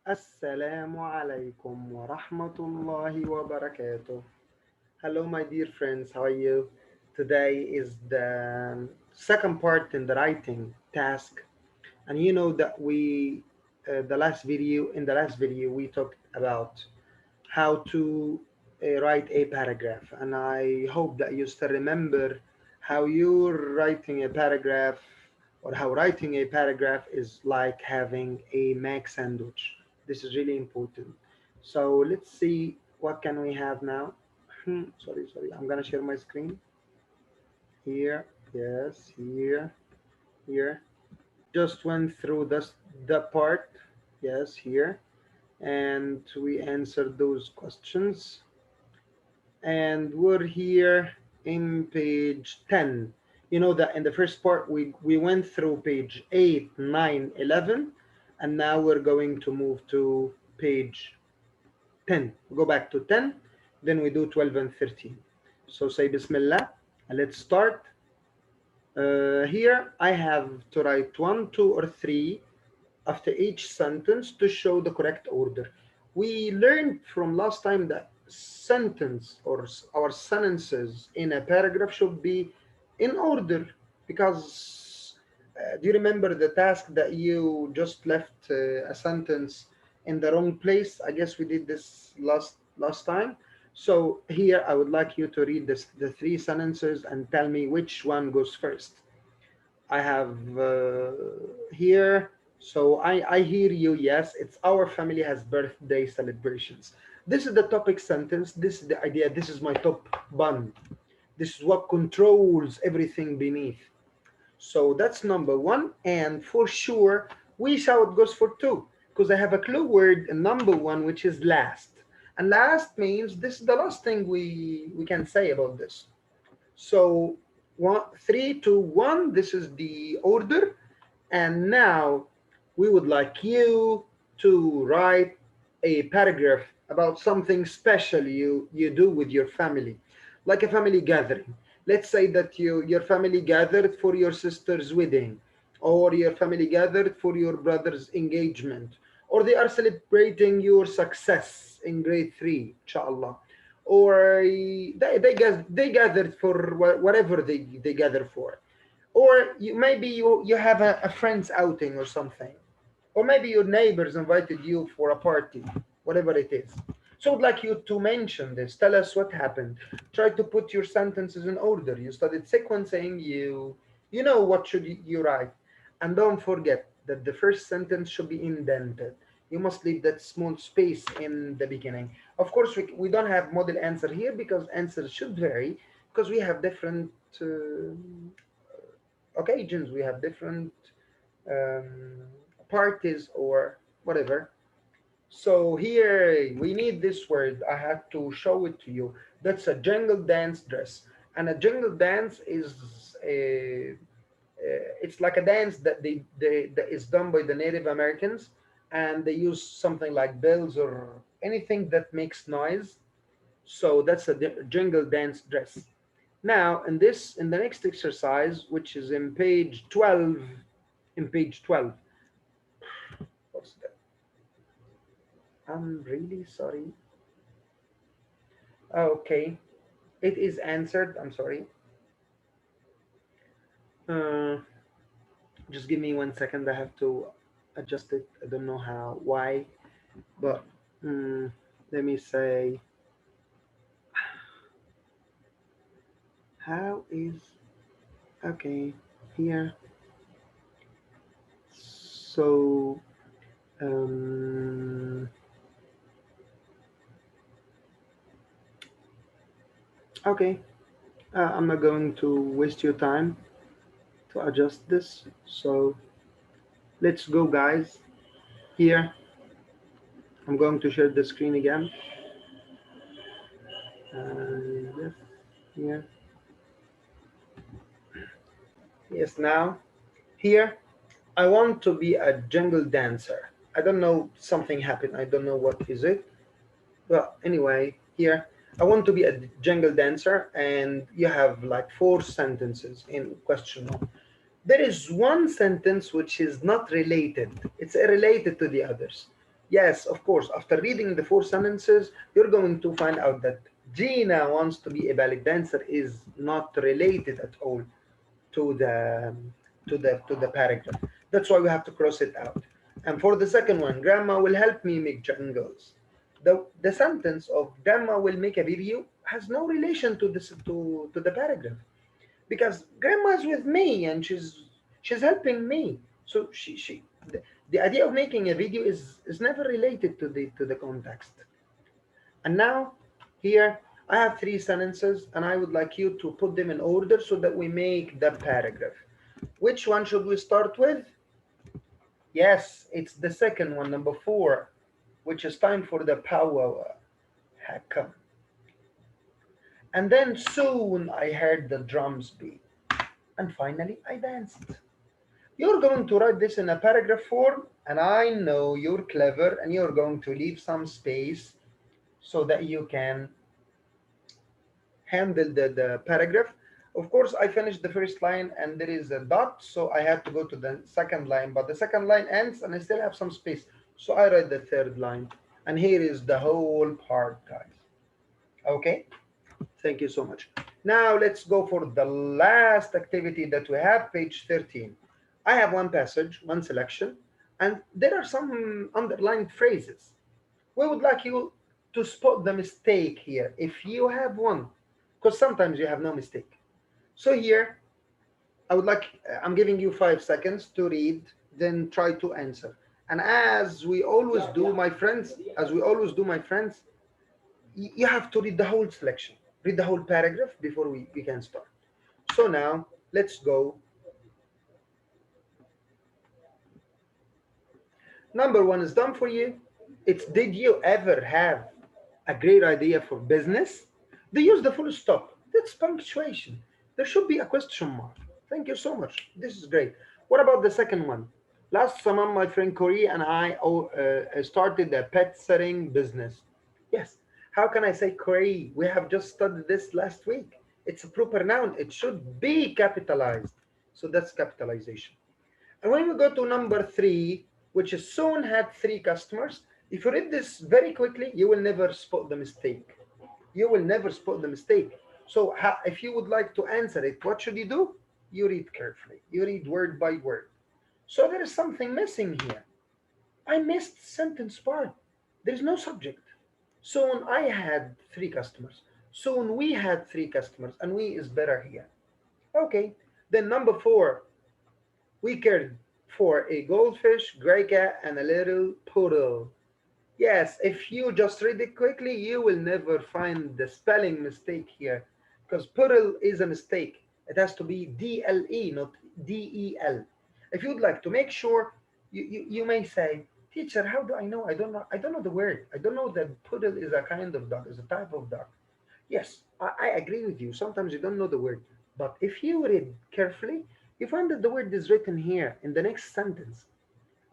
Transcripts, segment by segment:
Assalamu alaikum wa rahmatullahi wa barakatuh. Hello, my dear friends, how are you? Today is the second part in the writing task, and you know that in the last video, we talked about how to write a paragraph, and I hope that you still remember how you're writing a paragraph, or how writing a paragraph is like having a mac sandwich. This is really important. So let's see what can we have now. Sorry, I'm gonna share my screen here. Yes, here. Just went through this the part. Yes, here, and we answered those questions, and we're here in page 10. You know that in the first part we went through page 8, 9, 11, and now we're going to move to page 10. Go back to 10, then we do 12 and 13. So say Bismillah, and let's start. Here I have to write one, two, or three after each sentence to show the correct order. We learned from last time that sentence or our sentences in a paragraph should be in order, because do you remember the task that you just left a sentence in the wrong place? I guess we did this last time. So here I would like you to read the three sentences and tell me which one goes first. I have here. So I hear you. Yes, it's our family has birthday celebrations. This is the topic sentence. This is the idea. This is my top bun. This is what controls everything beneath. So that's number one. And for sure, we saw it goes for two, because I have a clue word in number one, which is last. And last means this is the last thing we can say about this. So one, three, two, one. This is the order, and now we would like you to write a paragraph about something special you do with your family, like a family gathering. Let's say that your family gathered for your sister's wedding, or your family gathered for your brother's engagement, or they are celebrating your success in grade 3, inshallah, or they gathered for whatever they gather for, or maybe you have a friend's outing or something, or maybe your neighbors invited you for a party, whatever it is. So I'd like you to mention this. Tell us what happened. Try to put your sentences in order. You studied sequencing. You know what should you write, and don't forget that the first sentence should be indented. You must leave that small space in the beginning. Of course, we don't have model answer here because answers should vary, because we have different occasions, we have different um, parties or whatever. So here we need this word. I have to show it to you. That's a jungle dance dress, and a jungle dance is it's like a dance that is done by the Native Americans, and they use something like bells or anything that makes noise. So that's a jungle dance dress. Now, in the next exercise, which is in page 12, what's that? I'm really sorry. Okay, it is answered. I'm sorry. Uh, just give me 1 second. I have to adjust it. I don't know why, but let me say, how is okay here. So, um, okay, I'm not going to waste your time to adjust this. So let's go, guys. Here, I'm going to share the screen again. Yes, here, yes. Now, here, I want to be a jungle dancer. I don't know, something happened. I don't know what is it. Well, anyway, here, I want to be a jungle dancer, and you have like four sentences in question one. There is one sentence which is not related. It's related to the others. Yes, of course. After reading the four sentences, you're going to find out that Gina wants to be a ballet dancer is not related at all to the paragraph. That's why we have to cross it out. And for the second one, grandma will help me make jingles. The sentence of grandma will make a video has no relation to this to the paragraph, because grandma's with me and she's helping me. So the idea of making a video is never related to the context. And now here I have three sentences and I would like you to put them in order so that we make the paragraph. Which one should we start with? Yes, it's the second one, number 4, which is time for the power hack. And then soon I heard the drums beat, and finally I danced. You're going to write this in a paragraph form, and I know you're clever and you're going to leave some space so that you can handle the paragraph. Of course, I finished the first line and there is a dot, so I had to go to the second line, but the second line ends and I still have some space. So I write the third line, and here is the whole part, guys. Okay, thank you so much. Now let's go for the last activity that we have, page 13. I have one passage, one selection, and there are some underlined phrases. We would like you to spot the mistake here if you have one, because sometimes you have no mistake. So here, I'm giving you 5 seconds to read, then try to answer. And as we always do, my friends, you have to read the whole selection, read the whole paragraph before we can start. So now, let's go. Number 1 is done for you. It's, did you ever have a great idea for business? They use the full stop. That's punctuation. There should be a question mark. Thank you so much. This is great. What about the second one? Last summer, my friend Corey and I started a pet sitting business. Yes. How can I say Corey? We have just studied this last week. It's a proper noun. It should be capitalized. So that's capitalization. And when we go to number 3, which is soon had 3 customers, if you read this very quickly, you will never spot the mistake. You will never spot the mistake. So if you would like to answer it, what should you do? You read carefully. You read word by word. So there is something missing here. I missed sentence part. There is no subject. Soon I had 3 customers. Soon we had 3 customers, and we is better here. Okay. Then number 4, we cared for a goldfish, gray cat, and a little poodle. Yes, if you just read it quickly, you will never find the spelling mistake here, because poodle is a mistake. It has to be D-L-E, not D-E-L. If you'd like to make sure, you may say, teacher, how do I know? I don't know the word. I don't know that poodle is a kind of dog, is a type of dog. Yes, I agree with you. Sometimes you don't know the word. But if you read carefully, you find that the word is written here in the next sentence.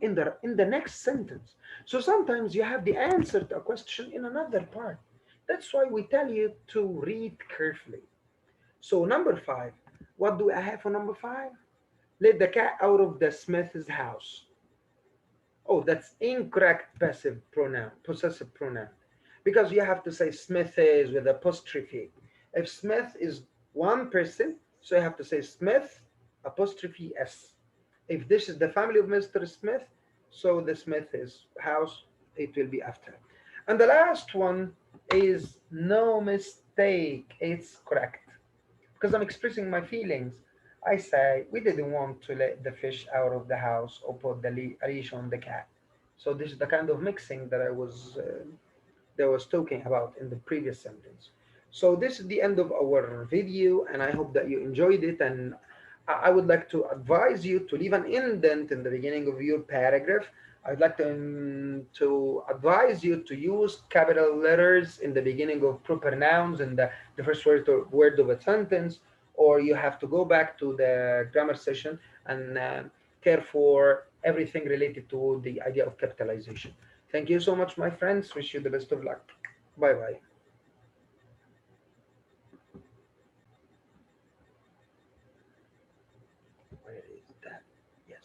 In the next sentence. So sometimes you have the answer to a question in another part. That's why we tell you to read carefully. So number 5, what do I have for number 5? Let the cat out of the Smith's house. Oh, that's incorrect possessive pronoun. Because you have to say Smith is with apostrophe. If Smith is one person, so you have to say Smith apostrophe S. If this is the family of Mr. Smith, so the Smith is house, it will be after. And the last one is no mistake. It's correct. Because I'm expressing my feelings. I say, we didn't want to let the fish out of the house or put the leash on the cat. So this is the kind of mixing that I was talking about in the previous sentence. So this is the end of our video, and I hope that you enjoyed it. And I would like to advise you to leave an indent in the beginning of your paragraph. I'd like to advise you to use capital letters in the beginning of proper nouns and the first word of a sentence, or you have to go back to the grammar session and care for everything related to the idea of capitalization. Thank you so much, my friends. Wish you the best of luck. Bye-bye. Where is that? Yes.